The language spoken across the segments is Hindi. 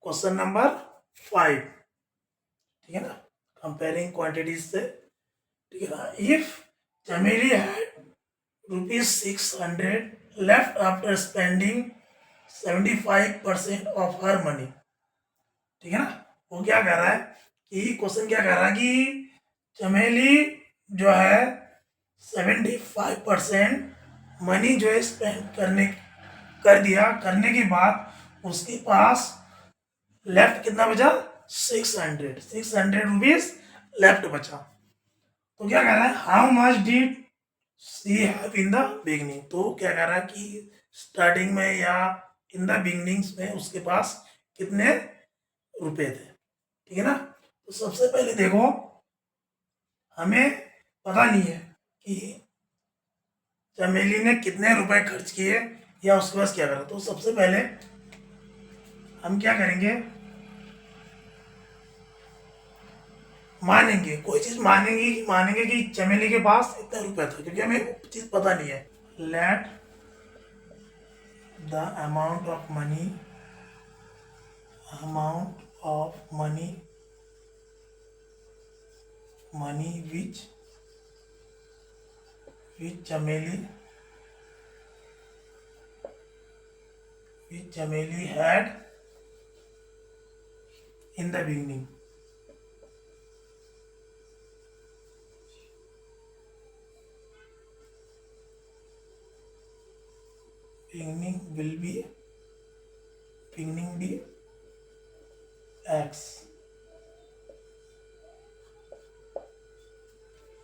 क्वेश्चन नंबर 5, ठीक है ना, कंपेयरिंग क्वांटिटीज से, ठीक है ना। इफ चमेली had ₹600 left after spending 75% of her money, ठीक है ना। वो क्या कह रहा है कि क्वेश्चन क्या कह रहा है कि चमेली जो है 75% मनी जो है स्पेंड कर दिया, करने के बाद उसके पास लेफ्ट कितना बचा, 600 रुपीज लेफ्ट बचा। तो क्या कह रहा है, how much did she have in the beginning. तो क्या कह रहा है कि स्टार्टिंग में या इन द बिगनिंग्स में उसके पास कितने रुपए थे, ठीक है ना। तो सबसे पहले देखो, हमें पता नहीं है कि चमेली ने कितने रुपए खर्च किए या उसके पास क्या करा। तो सबसे पहले हम क्या करेंगे, मानेंगे, कोई चीज मानेंगे कि चमेली के पास इतना रुपया था, क्योंकि हमें चीज पता नहीं है। Let the amount of money which Chameli had in the beginning. beginning be x,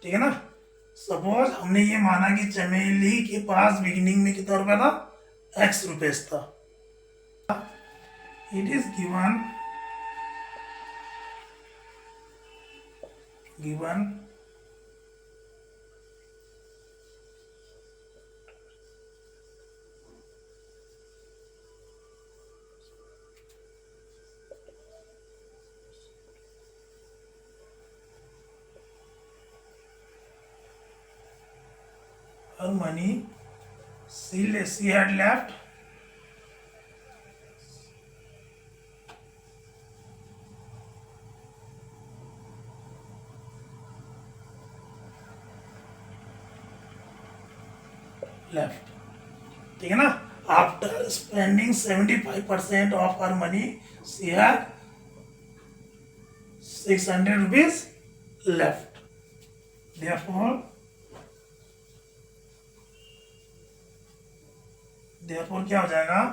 ठीक है ना। सपोज हमने ये माना कि चमेली के पास बिगिनिंग में कितना रुपया था, x रुपीस था। It is given her money she had left ठीक है ना। After spending 75% of her money she had 600 rupees left. Therefore क्या हो जाएगा,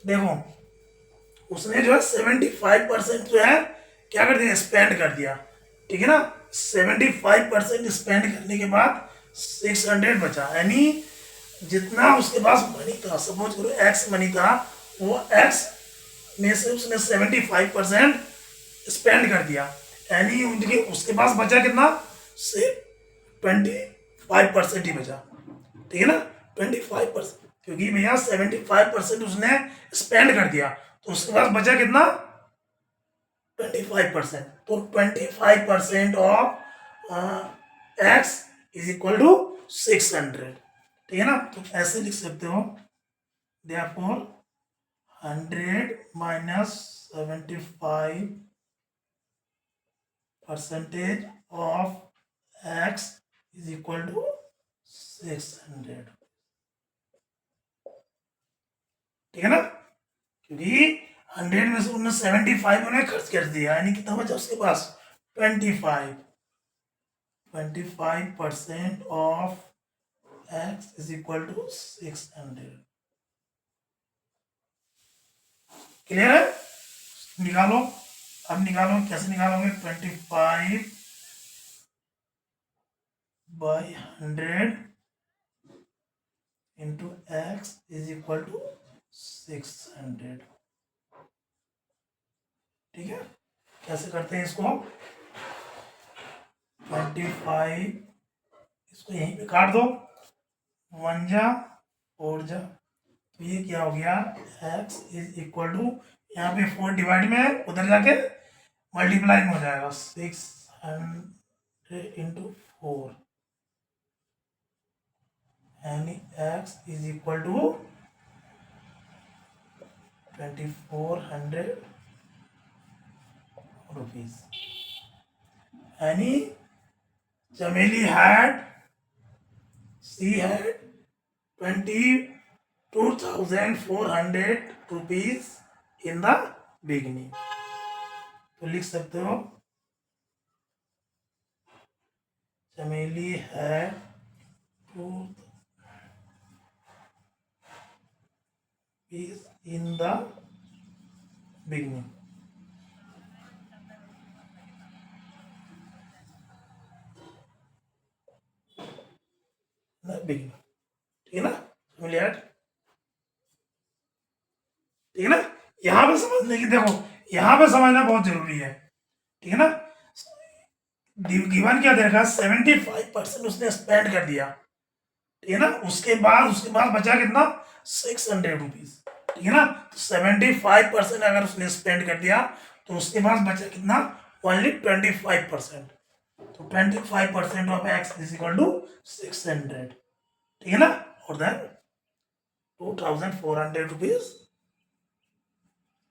देखो उसने जो है 75% जो है क्या कर दिया, स्पेंड कर दिया, ठीक है ना। 75% स्पेंड करने के बाद 600 बचा, यानी जितना उसके पास मनी था, सपोज करो एक्स मनी था, वो एक्स में से उसने 75% स्पेंड कर दिया, यानी उनके उसके पास बचा कितना, से 25% ही बचा, ठीक है ना। 25%, क्योंकि भैया 75% उसने स्पेंड कर दिया, तो उसके पास बचा कितना, 25%। तो 25% of x is equal to 600, ठीक है ना। तो ऐसे लिख सकते हो, therefore 100 minus 75% of x is equal to 600, ठीक है ना। क्योंकि 100 में से उन्होंने 75 उन्हें खर्च कर दिया, यानी कितना बचा उसके पास, 25% of x is equal to 600। Clear है, निकालो। अब निकालो, कैसे निकालोगे, 25/100 into x is equal to 600, ठीक है। कैसे करते हैं इसको, 25, इसको यहीं पे काट दो, 1 जा 4 जा, तो ये क्या हो गया, x इज इक्वल टू, यहाँ पे 4 डिवाइड में उधर जाके मल्टीप्लाई में हो जाएगा, 600 इंटू 4 यानी x is equal to 2400 rupees यानी Chameli she had 22,400 rupees in the beginning. तो लिख सकते हो चमेली had 2 rupees in the beginning. ठीक है ना चमेली had, ठीक है ना। यहां पे समझने की, देखो यहां पे समझना बहुत जरूरी है, ठीक है ना। गिवन क्या दे रखा, 75% उसने स्पेंड कर दिया, ठीक है ना। उसके बाद बचा कितना, 600 रुपीज, ठीक है ना। तो 75% अगर उसने स्पेंड कर दिया तो उसके पास बचा कितना, ओनली 25%। तो 25% of x is equal to 600, ठीक है ना। और देन 2400 रुपीज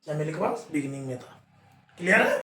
चमेली के पास बिगिनिंग में था। क्लियर है।